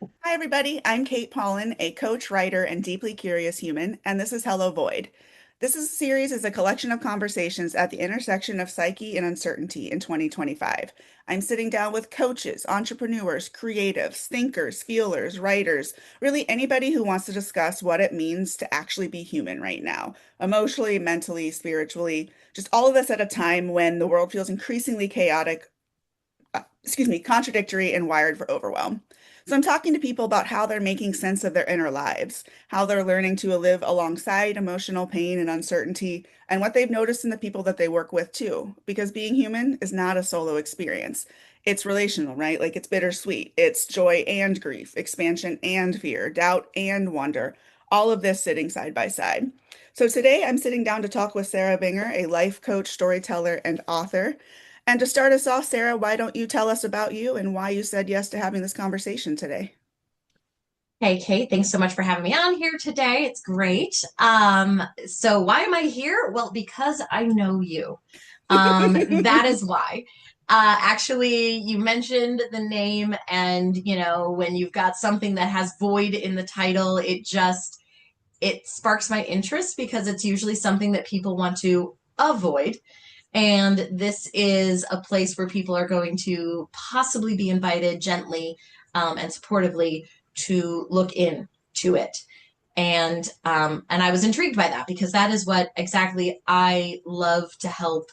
Hi, everybody. I'm Kate Pollan, a coach, writer, and deeply curious human, and this is Hello Void. Series is a collection of conversations at the intersection of psyche and uncertainty in 2025. I'm sitting down with coaches, entrepreneurs, creatives, thinkers, feelers, writers, really anybody who wants to discuss what it means to actually be human right now, emotionally, mentally, spiritually, just all of this at a time when the world feels increasingly chaotic, contradictory and wired for overwhelm. So I'm talking to people about how they're making sense of their inner lives, how they're learning to live alongside emotional pain and uncertainty, and what they've noticed in the people that they work with too. Because being human is not a solo experience. It's relational, right? Like it's bittersweet. It's joy and grief, expansion and fear, doubt and wonder, all of this sitting side by side. So today I'm sitting down to talk with Sarah Binger, a life coach, storyteller, and author. And to start us off, Sarah, why don't you tell us about you and why you said yes to having this conversation today? Hey, Kate, thanks so much for having me on here today. It's great. So why am I here? Well, because I know you. That is why. Actually, you mentioned the name, and when you've got something that has void in the title, it sparks my interest because it's usually something that people want to avoid. And this is a place where people are going to possibly be invited gently and supportively to look into it. And I was intrigued by that because that is what exactly I love to help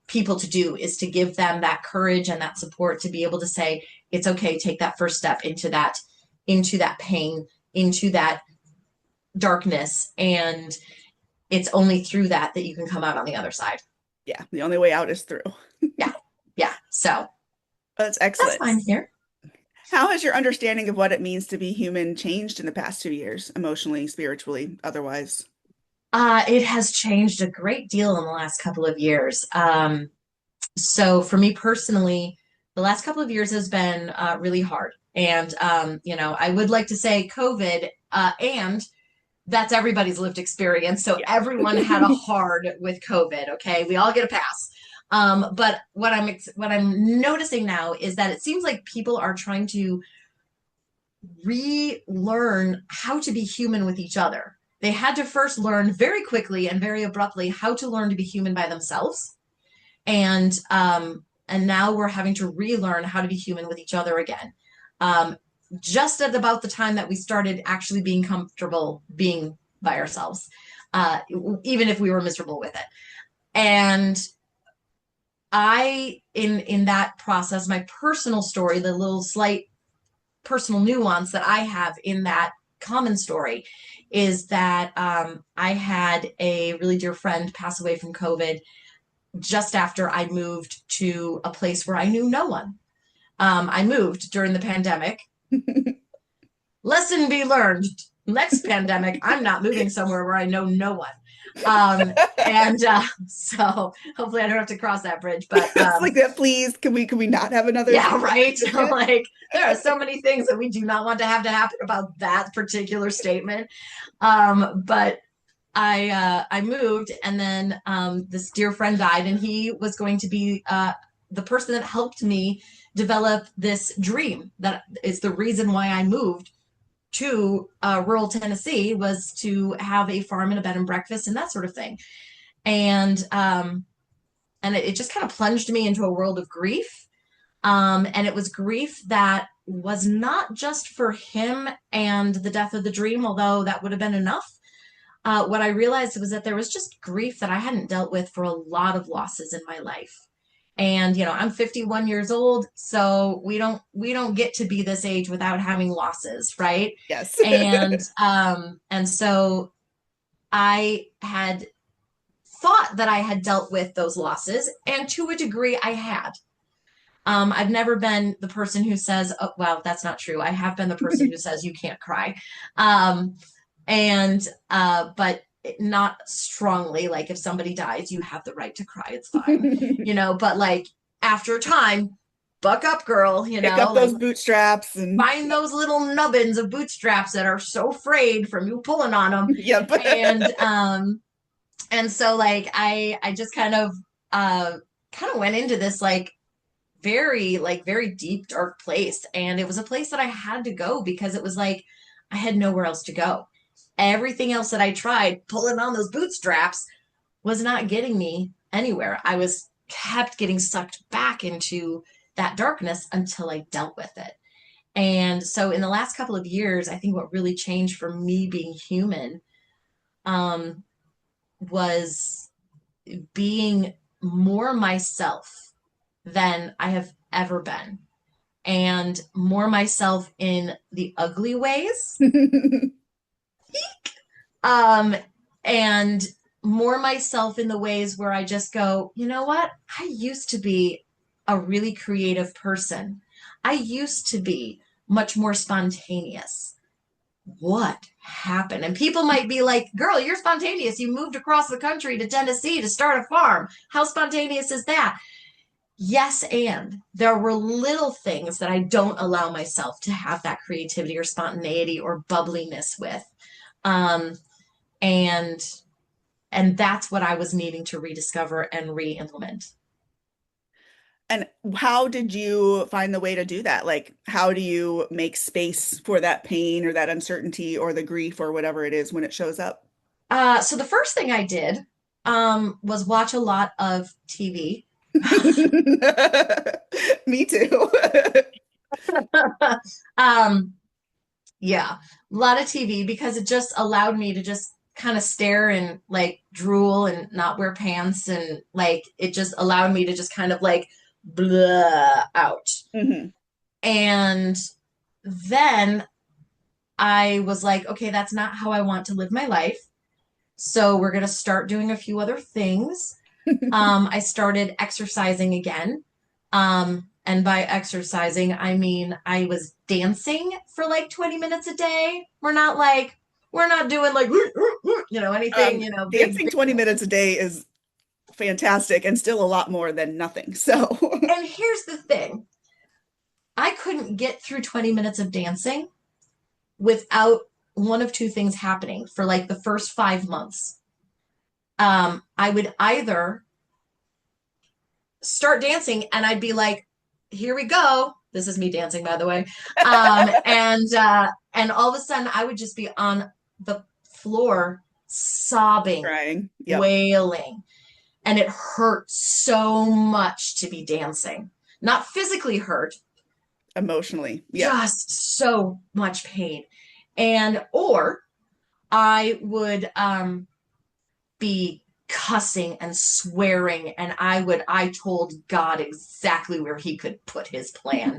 people to do, is to give them that courage and that support to be able to say it's okay, take that first step into that pain, into that darkness, and it's only through that that you can come out on the other side. Yeah, the only way out is through. Yeah. Yeah. So That's that's excellent. fine here. How has your understanding of what it means to be human changed in the past 2 years, emotionally, spiritually, otherwise? It has changed a great deal in the last couple of years. So for me personally, the last couple of years has been really hard. And, I would like to say COVID, and that's everybody's lived experience. So Yeah. everyone had a hard with COVID. Okay. We all get a pass. But what I'm noticing now is that it seems like people are trying to relearn how to be human with each other. They had to first learn very quickly and very abruptly how to learn to be human by themselves. And now we're having to relearn how to be human with each other again. Um, just at about the time that we started actually being comfortable being by ourselves, uh, even if we were miserable with it. And in that process, my personal story, the little slight personal nuance that I have in that common story is that I had a really dear friend pass away from COVID just after I moved to a place where I knew no one. I moved during the pandemic. Lesson be learned. Next pandemic, I'm not moving somewhere where I know no one. So hopefully I don't have to cross that bridge. But It's like that, please. Can we not have another yeah, right. situation again? Like there are so many things that we do not want to have to happen about that particular statement. But I moved, and then this dear friend died, and he was going to be the person that helped me develop this dream that is the reason why I moved to rural Tennessee, was to have a farm and a bed and breakfast and that sort of thing. And it just kind of plunged me into a world of grief. And it was grief that was not just for him and the death of the dream, although that would have been enough. What I realized was that there was just grief that I hadn't dealt with for a lot of losses in my life. And I'm 51 years old, so we don't get to be this age without having losses, right? Yes. And so I had thought that I had dealt with those losses, and to a degree I had. I've never been the person who says, "Oh, well, that's not true." I have been the person who says you can't cry. Um, but not strongly, like if somebody dies you have the right to cry, it's fine, but like after a time, buck up, girl, Pick up like those bootstraps and find those little nubbins of bootstraps that are so frayed from you pulling on them. yep. And so like I just kind of went into this like very, like, very deep, dark place. And it was a place that I had to go because it was like I had nowhere else to go. Everything else that I tried, pulling on those bootstraps, was not getting me anywhere. I was kept getting sucked back into that darkness until I dealt with it. And so in the last couple of years, I think what really changed for me being human um, was being more myself than I have ever been, and more myself in the ugly ways, um, and more myself in the ways where I just go, you know what? I used to be a really creative person. I used to be much more spontaneous. What happened? And people might be like, girl, you're spontaneous. You moved across the country to Tennessee to start a farm. How spontaneous is that? Yes, and there were little things that I don't allow myself to have that creativity or spontaneity or bubbliness with. Um, and and that's what I was needing to rediscover and re-implement. And how did you find the way to do that? Like, how do you make space for that pain or that uncertainty or the grief or whatever it is when it shows up? So the first thing I did was watch a lot of TV. Me too. um, yeah, a lot of TV because it just allowed me to just kind of stare and like drool and not wear pants, and like it just allowed me to just kind of like blah out. hmm And then I was like, okay, that's not how I want to live my life. So we're going to start doing a few other things. I started exercising again. And by exercising, I mean I was dancing for like 20 minutes a day. We're not doing like, anything, big, Dancing big. 20 minutes a day is fantastic and still a lot more than nothing. So, And here's the thing, I couldn't get through 20 minutes of dancing without one of two things happening for like the first 5 months. I would either start dancing and I'd be like, here we go. This is me dancing, by the way. And all of a sudden I would just be on the floor sobbing, crying. Yep. wailing. And it hurt so much to be dancing. Not physically hurt, Emotionally. Yep. just so much pain. And or I would be cussing and swearing, and I told God exactly where he could put his plan.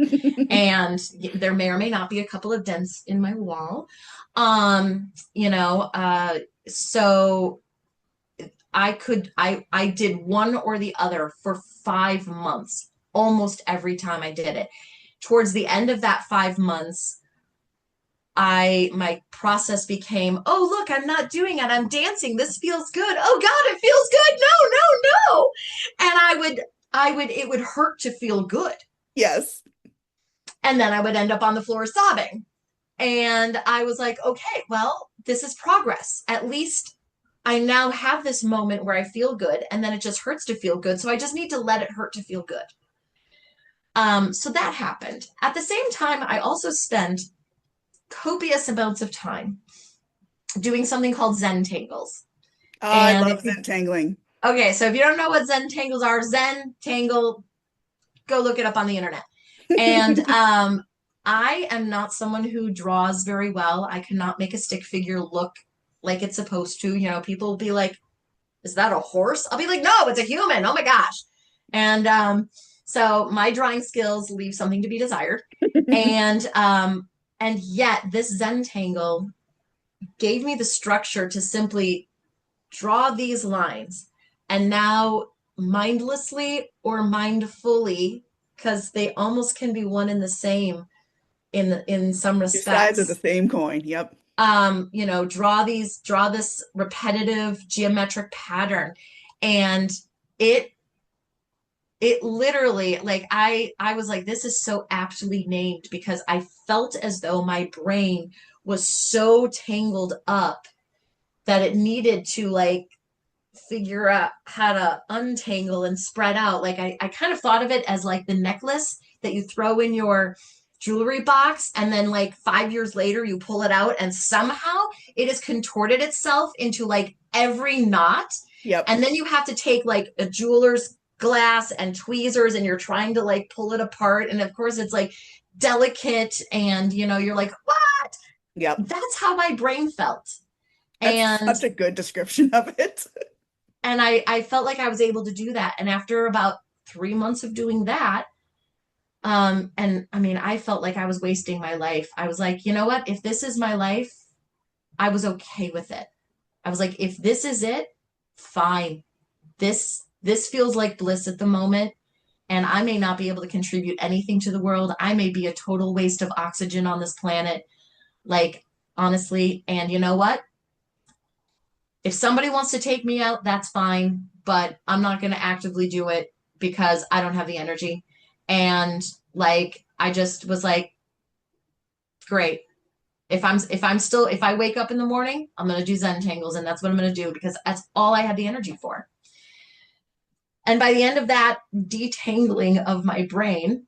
And there may or may not be a couple of dents in my wall. So I did one or the other for 5 months, almost every time I did it. Towards the end of that 5 months, my process became, oh look, I'm not doing it, I'm dancing, this feels good, oh God, it feels good, no. And I would it would hurt to feel good, Yes. and then I would end up on the floor sobbing. And I was like, okay, well, this is progress. At least I now have this moment where I feel good, and then it just hurts to feel good, so I just need to let it hurt to feel good. So that happened. At the same time, I also spent copious amounts of time doing something called Zentangles. Oh, I And love Zentangling. okay, so if you don't know what Zentangles are, Zentangle, go look it up on the internet. And I am not someone who draws very well. I cannot make a stick figure look like it's supposed to. People will be like, "Is that a horse?" I'll be like, "No, it's a human." Oh my gosh! And so my drawing skills leave something to be desired. And yet this Zentangle gave me the structure to simply draw these lines, and now mindlessly or mindfully, because they almost can be one and the same in some Two sides of the respects. same coin. Yep. Draw this repetitive geometric pattern, and it it literally, like, I was like, this is so aptly named because I felt as though my brain was so tangled up that it needed to like figure out how to untangle and spread out. Like I kind of thought of it as like the necklace that you throw in your jewelry box, and then like 5 years later you pull it out and somehow it has contorted itself into like every knot. Yep. And then you have to take like a jeweler's glass and tweezers and you're trying to like pull it apart. And of course it's like delicate and you're like, what? Yep. That's how my brain felt. That's And such a good description of it. I felt like I was able to do that. And after about 3 months of doing that, and I mean, I felt like I was wasting my life. I was like, you know what? If this is my life, I was okay with it. I was like, if this is it, fine. This feels like bliss at the moment, and I may not be able to contribute anything to the world. I may be a total waste of oxygen on this planet. Like, honestly, and you know what? If somebody wants to take me out, that's fine, but I'm not going to actively do it because I don't have the energy. And like I just was like, great. If I wake up in the morning, I'm going to do Zentangles, and that's what I'm going to do because that's all I had the energy for. And by the end of that detangling of my brain,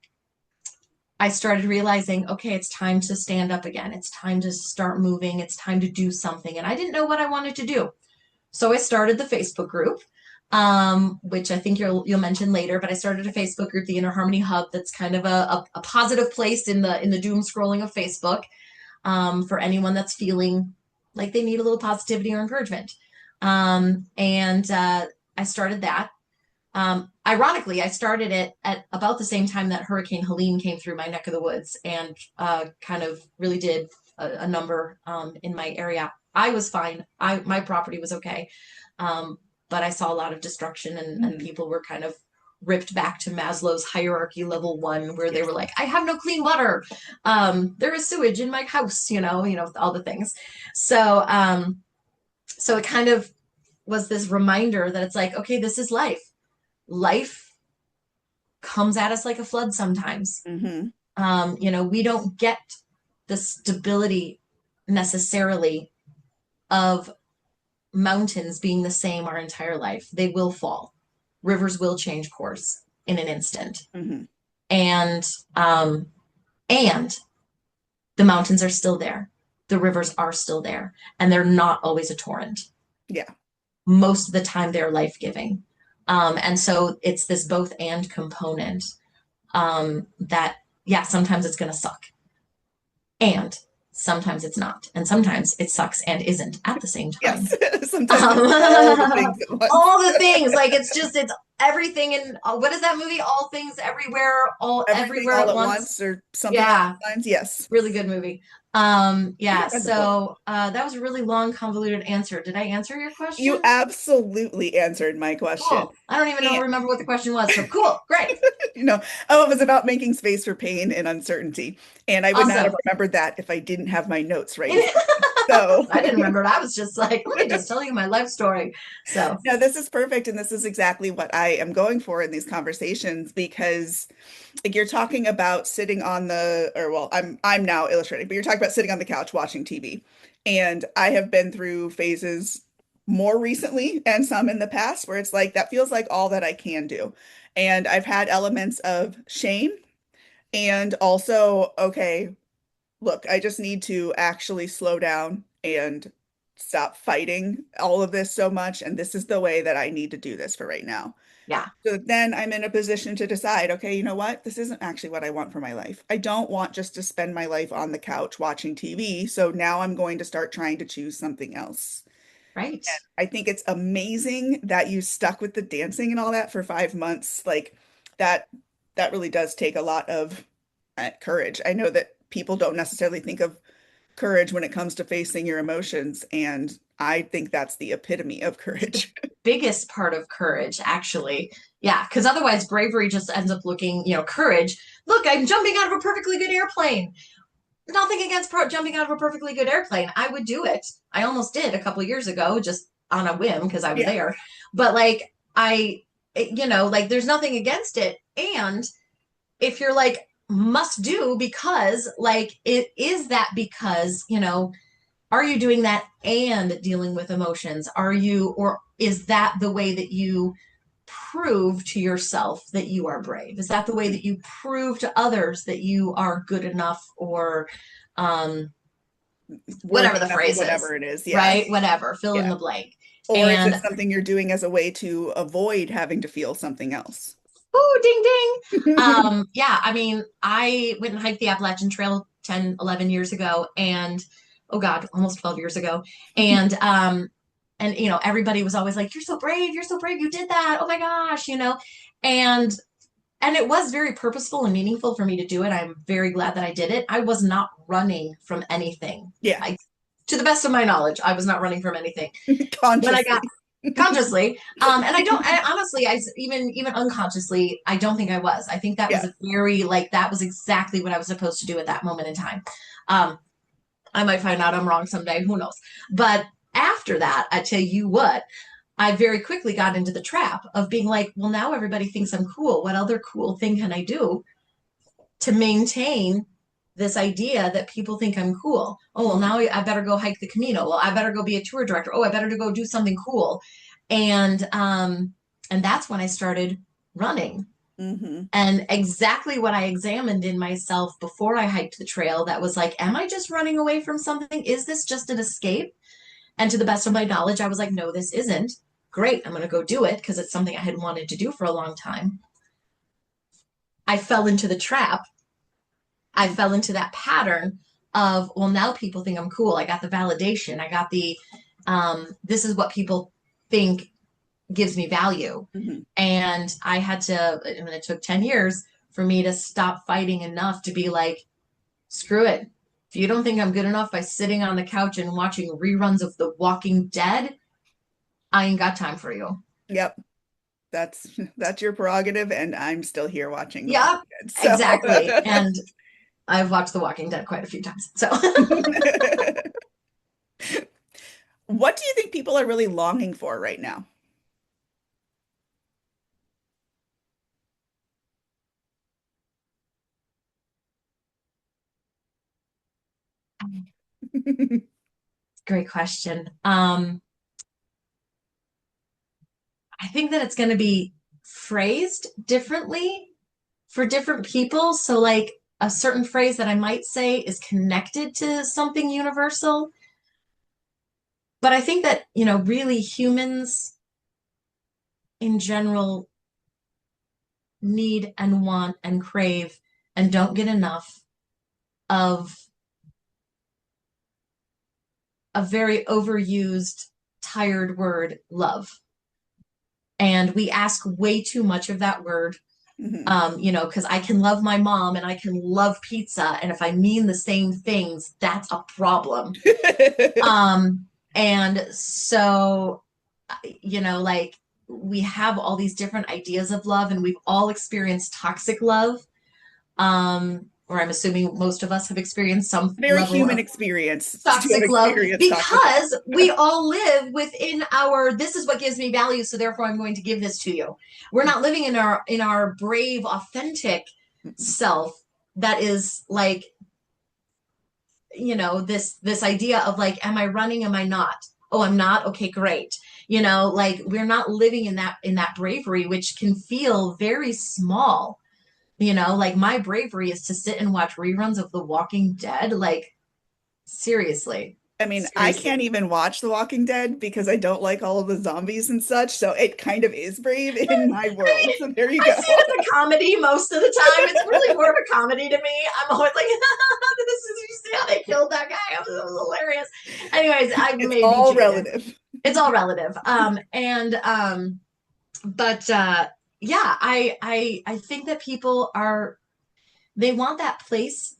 I started realizing, okay, it's time to stand up again. It's time to start moving. It's time to do something. And I didn't know what I wanted to do. So I started the Facebook group, which I think you'll mention later. But I started a Facebook group, the Inner Harmony Hub, that's kind of a positive place in the doom scrolling of Facebook, for anyone that's feeling like they need a little positivity or encouragement. And I started that. Ironically, I started it at about the same time that Hurricane Helene came through my neck of the woods and kind of really did a number in my area. I was fine. My property was okay. But I saw a lot of destruction and people were kind of ripped back to Maslow's hierarchy level 1, where they were like, I have no clean water. There is sewage in my house, all the things. So it kind of was this reminder that it's like, okay, this is life. Life comes at us like a flood sometimes. We don't get the stability necessarily of mountains being the same our entire life. They will fall. Rivers will change course in an instant. And the mountains are still there. The rivers are still there. And they're not always a torrent. Yeah. Most of the time they're life-giving. And so it's this both and component that, yeah, sometimes it's going to suck. And sometimes it's not. And sometimes it sucks and isn't at the same time. Yes. Sometimes all the things at once. All the things. Like it's everything. And what is that movie? All Things Everywhere, Everywhere all at once or something. Yeah. Yes. Really good movie. Yeah, so that was a really long, convoluted answer. Did I answer your question? You absolutely answered my question. Cool. I don't even remember what the question was. So cool, great. It was about making space for pain and uncertainty. And I would not have remembered that if I didn't have my notes right. So I didn't remember it. I was just like, let me just tell you my life story. So no, this is perfect. And this is exactly what I am going for in these conversations, because like you're talking about sitting on I'm now illustrating, but you're talking about sitting on the couch watching TV. And I have been through phases more recently and some in the past where it's like, that feels like all that I can do. And I've had elements of shame and also, okay, look, I just need to actually slow down and stop fighting all of this so much. And this is the way that I need to do this for right now. yeah. So then I'm in a position to decide, okay, you know what? This isn't actually what I want for my life. I don't want just to spend my life on the couch watching TV. So now I'm going to start trying to choose something else. Right. And I think it's amazing that you stuck with the dancing and all that for 5 months. Like that really does take a lot of courage. I know that people don't necessarily think of courage when it comes to facing your emotions, and I think that's the epitome of courage. Biggest part of courage, actually. Yeah, because otherwise bravery just ends up looking, courage. Look, I'm jumping out of a perfectly good airplane. Nothing against jumping out of a perfectly good airplane. I would do it. I almost did a couple of years ago, just on a whim because I was there. But like there's nothing against it. And if you're like, must do because like it is that because are you doing that and dealing with emotions? Are you, or is that the way that you prove to yourself that you are brave? Is that the way that you prove to others that you are good enough, or um, whatever Worthy the enough or phrase is, whatever it is. Yeah. right? Whatever, fill in Yeah. the blank. Or is it And something you're doing as a way to avoid having to feel something else? oh, ding, ding. Yeah, I mean, I went and hiked the Appalachian Trail 10, 11 years ago, and oh God, almost 12 years ago. And you know, everybody was always like, you're so brave, you did that. Oh my gosh, you know. And it was very purposeful and meaningful for me to do it. I'm very glad that I did it. I was not running from anything. Yeah. I, to the best of my knowledge, I was not running from anything. When I got Consciously. consciously, and I honestly, even unconsciously, I don't think I was. I think that was Yeah. a very, like, that was exactly what I was supposed to do at that moment in time. Um, I might find out I'm wrong someday, who knows? But after that, I tell you what, I very quickly got into the trap of being like, well, now everybody thinks I'm cool. What other cool thing can I do to maintain this idea that people think I'm cool? Oh, well, now I better go hike the Camino. Well, I better go be a tour director. Oh, I better to go do something cool. And that's when I started running. Mm-hmm. And exactly what I examined in myself before I hiked the trail, that was like, am I just running away from something? Is this just an escape? And to the best of my knowledge, I was like, no, this isn't. Great, I'm going to go do it because it's something I had wanted to do for a long time. I fell into the trap. I fell into that pattern of, well, now people think I'm cool. I got the validation. I got the, this is what people think gives me value. Mm-hmm. And I had to, I mean, it took 10 years for me to stop fighting enough to be like, screw it. If you don't think I'm good enough by sitting on the couch and watching reruns of The Walking Dead, I ain't got time for you. Yep. That's your prerogative, and I'm still here watching The Walking Yep, Dead. exactly. So And I've watched The Walking Dead quite a few times. So what do you think people are really longing for right now? great question. I think that it's going to be phrased differently for different people. So, like, a certain phrase that I might say is connected to something universal. But I think that, you know, really humans in general need and want and crave and don't get enough of a very overused, tired word, love. And we ask way too much of that word. Mhm. You know, because I can love my mom and I can love pizza. And if I mean the same things, that's a problem. Um, and so, you know, like, we have all these different ideas of love, and we've all experienced toxic love. Or I'm assuming most of us have experienced some Very level human of experience to have toxic love experienced toxic love. because we all live within our, this is what gives me value, so therefore I'm going to give this to you. We're not living in our brave, authentic self that is like, you know, this idea of like, am I running, am I not? Oh, I'm not. Okay, great. You know, like, we're not living in that bravery, which can feel very small. You know, like, my bravery is to sit and watch reruns of The Walking Dead. Like, seriously, I mean, I seriously. can't even watch The Walking Dead because I don't like all of the zombies and such, so it kind of is brave in my I mean, world. So there you I go. see it as a comedy most of the time. It's really more of a comedy to me. I'm always like, this is, you see how they killed that guy? It was hilarious. Anyways, I It's may be all jaded. relative. It's all relative. But yeah, I think that people are, they want that place.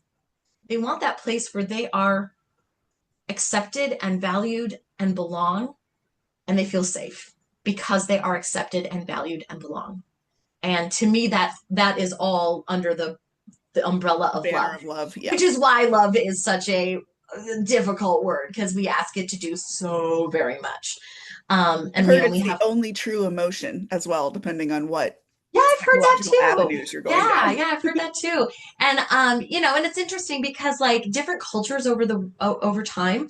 They want that place where they are accepted and valued and belong, and they feel safe because they are accepted and valued and belong. And to me, that is all under the umbrella The of banner love, of love. Yeah. which is why love is such a difficult word, because we ask it to do so very much. I've And we heard it's only the have, only true emotion as well, depending on what yeah, I've heard that psychological too. avenues you're going Yeah, down. yeah, I've heard that too. And you know, and it's interesting because, like, different cultures over time,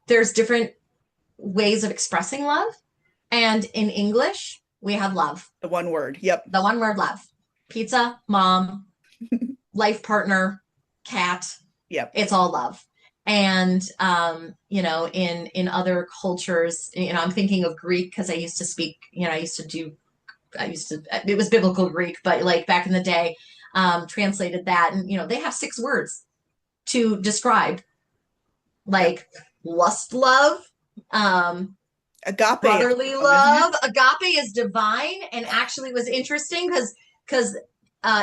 there's different ways of expressing love. And in English, we have love, The one word. Yep. the one word love. Pizza, mom, life partner, cat, Yep. it's all love. And in other cultures, I'm thinking of Greek because I used to speak, it was biblical Greek, but like back in the day, translated that, and they have 6 words to describe like lust love, Agape is brotherly love, isn't it? love. Agape is divine, and actually was interesting because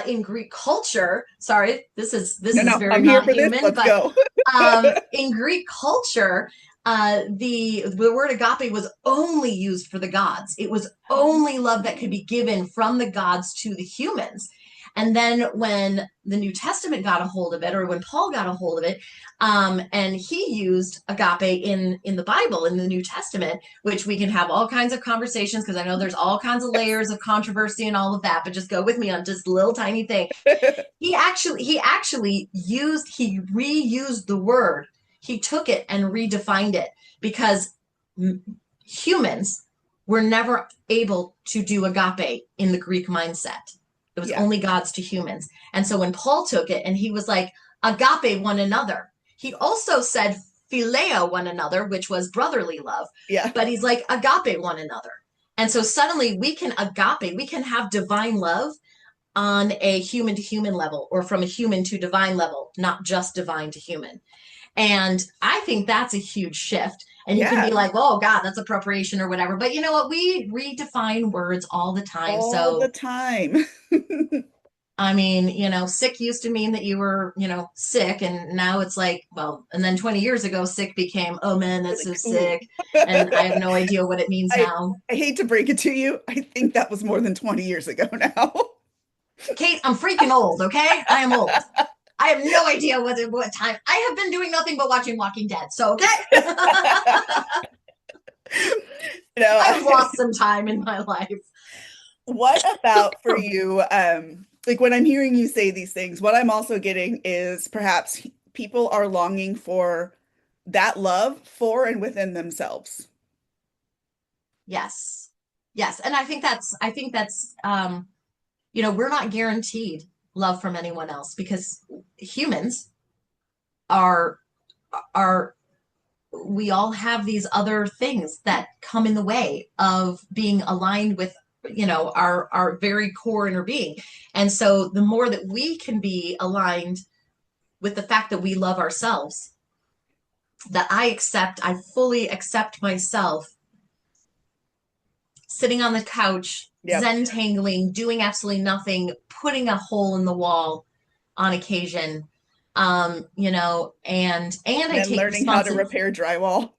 in Greek culture, sorry, this is No, very I'm here not for this. human, Let's but go. in Greek culture, the word agape was only used for the gods. It was only love that could be given from the gods to the humans. And then when the New Testament got a hold of it, or when Paul got a hold of it, and he used agape in the Bible, in the New Testament, which we can have all kinds of conversations because I know there's all kinds of layers of controversy and all of that, but just go with me on just a little tiny thing. He reused the word. He took it and redefined it because humans were never able to do agape in the Greek mindset. It was Yeah. only gods to humans. And so when Paul took it and he was like, agape one another, he also said phileo one another, which was brotherly love. Yeah. But he's like, agape one another. And so suddenly we can have divine love on a human to human level, or from a human to divine level, not just divine to human. And I think that's a huge shift. And you can be Yeah. like, oh God, that's appropriation or whatever. But you know what? We redefine words all the time. All the So, time. I mean, sick used to mean that you were, sick. And now it's like, well, and then 20 years ago, sick became, oh man, that's Really so cool. sick. And I have no idea what it means I now. I hate to break it to you. I think that was more than 20 years ago now. Kate, I'm freaking old, okay? I am old. I have no idea what time. I have been doing nothing but watching Walking Dead. So, okay. You know, I've lost some time in my life. what about for you? Like when I'm hearing you say these things, what I'm also getting is perhaps people are longing for that love for and within themselves. Yes. Yes. And I think that's we're not guaranteed love from anyone else because humans are are we all have these other things that come in the way of being aligned with our very core inner being. And so the more that we can be aligned with the fact that we love ourselves, that I fully accept myself sitting on the couch, Yep. zen tangling, doing absolutely nothing, putting a hole in the wall on occasion, and And I then take learning how to repair drywall.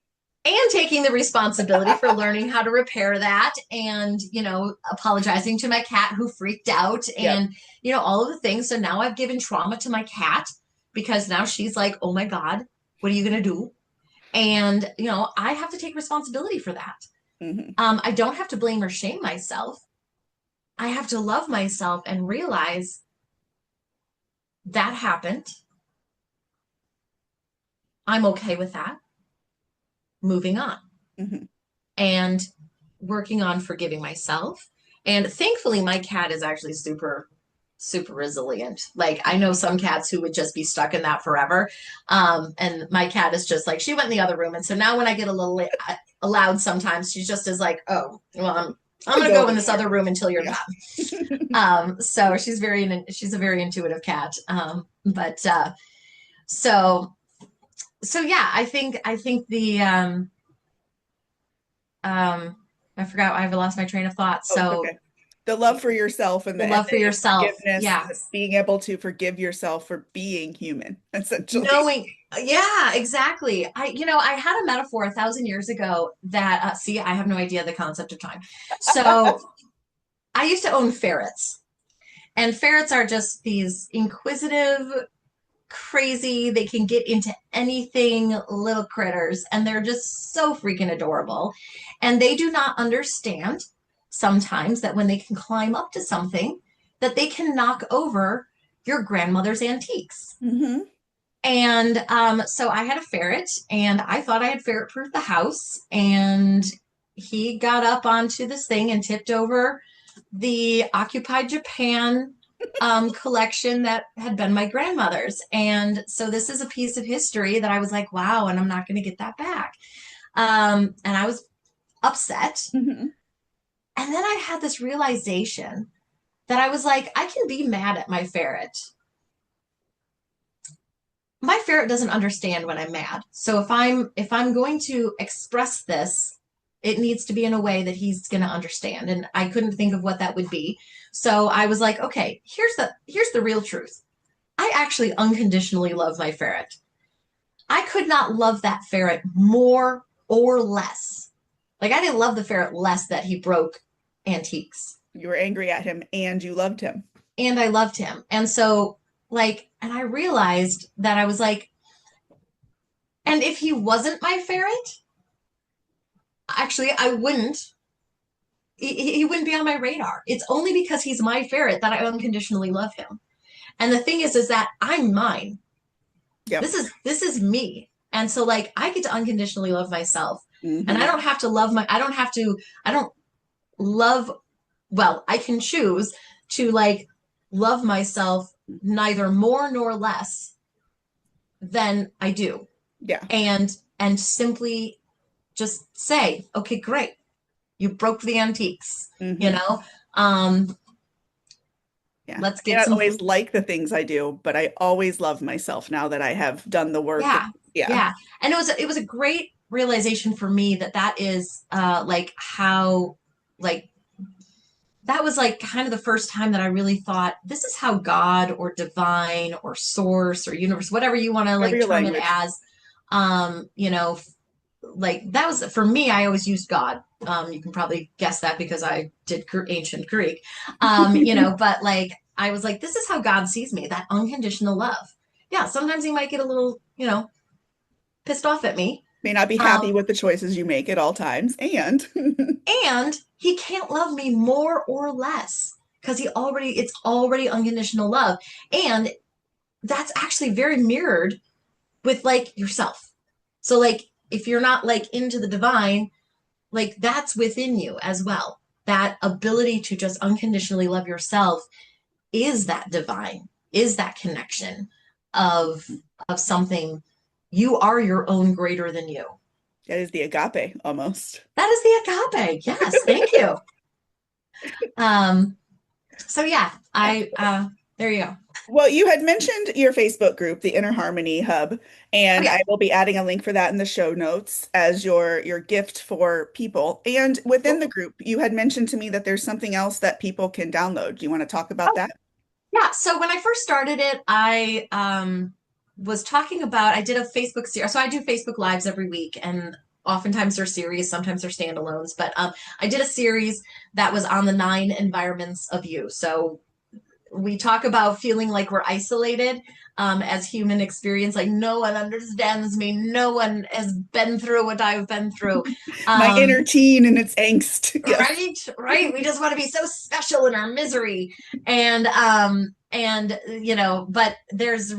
and taking the responsibility for learning how to repair that, and apologizing to my cat who freaked out, Yep. and all of the things. So now I've given trauma to my cat because now she's like, oh my God, what are you going to do? And I have to take responsibility for that. Hmm. I don't have to blame or shame myself. I have to love myself and realize that happened. I'm okay with that. Moving on Hmm. and working on forgiving myself. And thankfully, my cat is actually super, super resilient. Like I know some cats who would just be stuck in that forever. And my cat is just like, she went in the other room. And so now when I get a little loud sometimes, she's just is like, oh, well, I'm going to Go go over in this there. other room until you're Yeah. done. So she's a very intuitive cat. So yeah, I think I forgot, I've lost my train of thought. Oh, it's So okay. The love for yourself and the the love for yourself. forgiveness, Yes. being able to forgive yourself for being human, essentially. Knowing, yeah, exactly. I had a metaphor 1,000 years ago that, see, I have no idea the concept of time. So I used to own ferrets, and ferrets are just these inquisitive, crazy, they can get into anything little critters, and they're just so freaking adorable. And they do not understand sometimes that when they can climb up to something, that they can knock over your grandmother's antiques. Hmm. And so I had a ferret, and I thought I had ferret proofed the house. And he got up onto this thing and tipped over the occupied Japan collection that had been my grandmother's. And so this is a piece of history that I was like, wow, and I'm not going to get that back. And I was upset. Mhm. And then I had this realization that I was like, I can be mad at my ferret. My ferret doesn't understand when I'm mad. So if I'm going to express this, it needs to be in a way that he's going to understand. And I couldn't think of what that would be. So I was like, okay, here's the real truth. I actually unconditionally love my ferret. I could not love that ferret more or less. Like I didn't love the ferret less that he broke antiques. You were angry at him and you loved him. And I loved him. And so like, and I realized that I was like, and if he wasn't my ferret, actually, I wouldn't. He wouldn't be on my radar. It's only because he's my ferret that I unconditionally love him. And the thing is that I'm mine. Yep. This is me. And so like I get to unconditionally love myself. And Mhm. I don't have to love my I don't love well, I can choose to like love myself neither more nor less than I do. Yeah. And simply just say, okay, great. You broke the antiques, you Mhm. know? Yeah. Let's I may get not some always like the things I do, but I always love myself now that I have done the work. yeah. Yeah. Yeah. And it was a great realization for me that that is like how like that was like kind of the first time that I really thought this is how God or divine or source or universe, whatever you want to Whatever like your term it language. as, you know, like that was for me, I always used God. You can probably guess that because I did ancient Greek. But like I was like, this is how God sees me, that unconditional love. Yeah, sometimes he might get a little, pissed off at me. May not be happy Um, with the choices you make at all times. And and he can't love me more or less because it's already unconditional love. And that's actually very mirrored with like yourself. So like if you're not like into the divine, like that's within you as well. That ability to just unconditionally love yourself is that divine, is that connection of of something. You are your own greater than you. that is the agape almost. That is the agape. Yes, thank you. Um, so yeah, I there you go. Well, you had mentioned your Facebook group, the Inner Harmony Hub, Oh and yeah. I will be adding a link for that in the show notes as your gift for people. And within the group, you had mentioned to me that there's something else that people can download. Do you want to talk about that? Yeah, so when I first started it, I was talking about I did a Facebook series. So I do Facebook Lives every week, and oftentimes they're series, sometimes they're standalones. But I did a series that was on the 9 environments of you. So we talk about feeling like we're isolated as human experience, like no one understands me, no one has been through what I've been through. My Um, inner teen and its angst. Yes. right. We just want to be so special in our misery, and but there's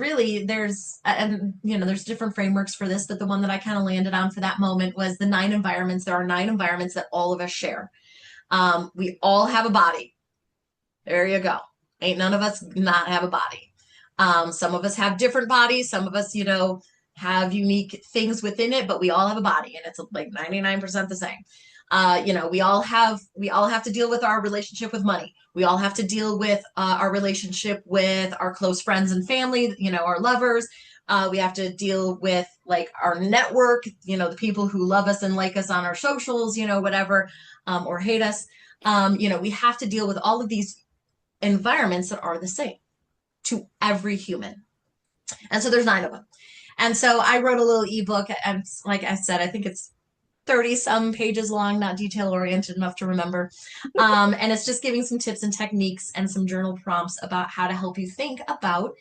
different frameworks for this, but the one that I kind of landed on for that moment was the 9 environments. There are 9 environments that all of us share. We all have a body. There you go. Ain't none of us not have a body. Some of us have different bodies. Some of us, have unique things within it, but we all have a body, and it's like 99% the same. We all have to deal with our relationship with money. We all have to deal with our relationship with our close friends and family, our lovers. We have to deal with like our network, the people who love us and like us on our socials, whatever, or hate us. We have to deal with all of these environments that are the same to every human. And so there's 9 of them. And so I wrote a little ebook, and like I said, I think it's 30 some pages long, not detail oriented enough to remember. And it's just giving some tips and techniques and some journal prompts about how to help you think about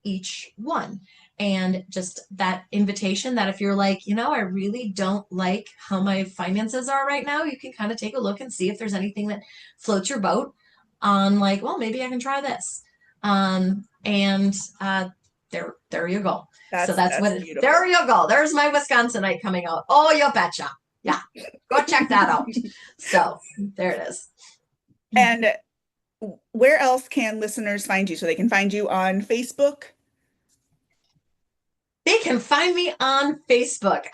each one. And just that invitation that if you're like, I really don't like how my finances are right now, you can kind of take a look and see if there's anything that floats your boat on like, well, maybe I can try this. And there you go. So that's That's what there beautiful. you go. There's my Wisconsinite coming out. Oh, you betcha. Yeah. Go check that out. So there it is. And where else can listeners find you? So they can find you on Facebook? They can find me on Facebook.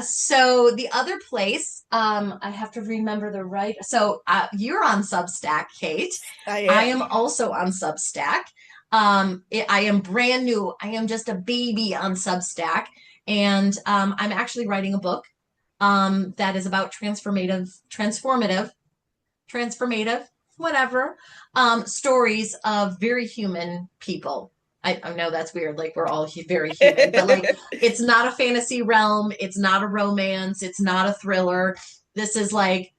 So the other place, I have to remember the right. So you're on Substack, Kate. I I am. am also on Substack. I am brand new. I am just a baby on Substack, and I'm actually writing a book that is about transformative, whatever, stories of very human people. I know that's weird, like we're all very human, but like it's not a fantasy realm, it's not a romance, it's not a thriller. This is like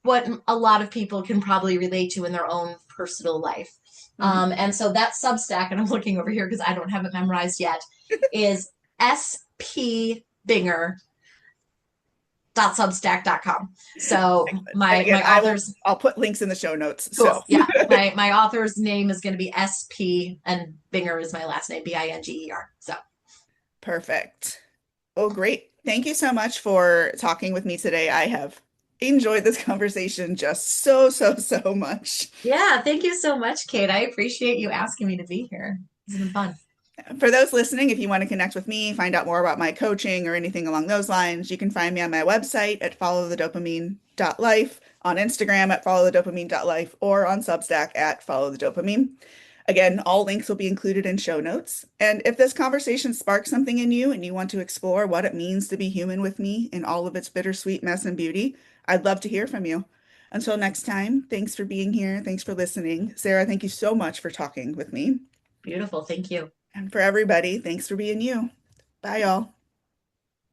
what a lot of people can probably relate to in their own personal life. Mhm. And so that Substack, and I'm looking over here because I don't have it memorized yet, is spbinger.substack.com. So Excellent. And my again, author's I'll put links in the show notes. cool. So Yeah. My author's name is going to be SP and Binger is my last name, Binger. So perfect. Oh, great. Thank you so much for talking with me today. I have enjoyed this conversation just so much. yeah, thank you so much, Kate. I appreciate you asking me to be here. It's been fun. For those listening, if you want to connect with me, find out more about my coaching or anything along those lines, you can find me on my website at followthedopamine.life, on Instagram at followthedopamine.life, or on Substack at followthedopamine. Again, all links will be included in show notes. And if this conversation sparks something in you and you want to explore what it means to be human with me in all of its bittersweet mess and beauty, I'd love to hear from you. Until next time, thanks for being here. Thanks for listening. Sarah, thank you so much for talking with me. Beautiful. Thank you. And for everybody, thanks for being you. Bye, y'all.